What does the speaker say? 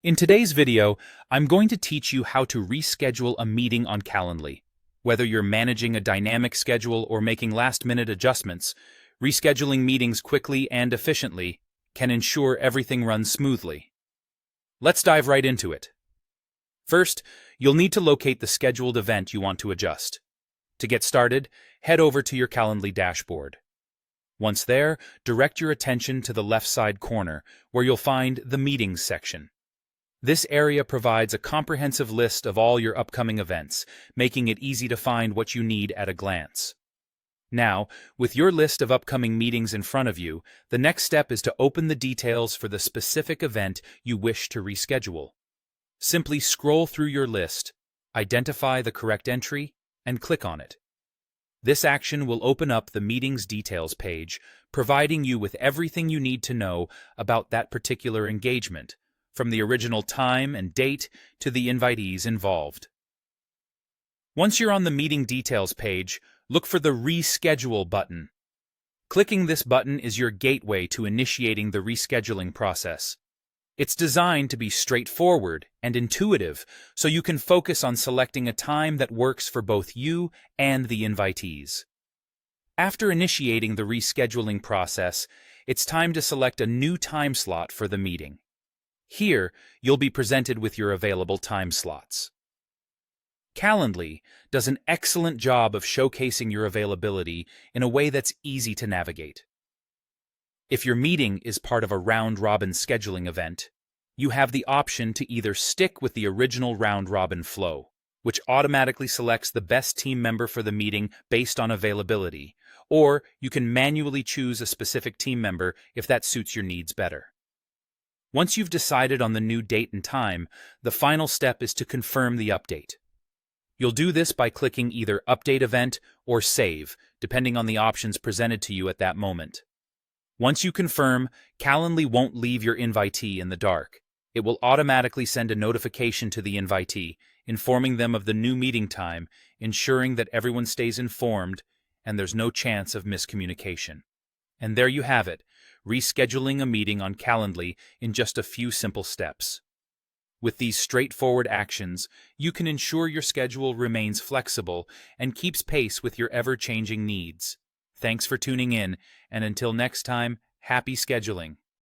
In today's video, I'm going to teach you how to reschedule a meeting on Calendly. Whether you're managing a dynamic schedule or making last-minute adjustments, rescheduling meetings quickly and efficiently can ensure everything runs smoothly. Let's dive right into it. First, you'll need to locate the scheduled event you want to adjust. To get started, head over to your Calendly dashboard. Once there, direct your attention to the left side corner, where you'll find the Meetings section. This area provides a comprehensive list of all your upcoming events, making it easy to find what you need at a glance. Now, with your list of upcoming meetings in front of you, the next step is to open the details for the specific event you wish to reschedule. Simply scroll through your list, identify the correct entry, and click on it. This action will open up the Meetings Details page, providing you with everything you need to know about that particular engagement, from the original time and date to the invitees involved. Once you're on the Meeting Details page, look for the Reschedule button. Clicking this button is your gateway to initiating the rescheduling process. It's designed to be straightforward and intuitive, so you can focus on selecting a time that works for both you and the invitees. After initiating the rescheduling process, it's time to select a new time slot for the meeting. Here, you'll be presented with your available time slots. Calendly does an excellent job of showcasing your availability in a way that's easy to navigate. If your meeting is part of a round-robin scheduling event, you have the option to either stick with the original round-robin flow, which automatically selects the best team member for the meeting based on availability, or you can manually choose a specific team member if that suits your needs better. Once you've decided on the new date and time, the final step is to confirm the update. You'll do this by clicking either Update Event or Save, depending on the options presented to you at that moment. Once you confirm, Calendly won't leave your invitee in the dark. It will automatically send a notification to the invitee, informing them of the new meeting time, ensuring that everyone stays informed and there's no chance of miscommunication. And there you have it, rescheduling a meeting on Calendly in just a few simple steps. With these straightforward actions, you can ensure your schedule remains flexible and keeps pace with your ever-changing needs. Thanks for tuning in, and until next time, happy scheduling.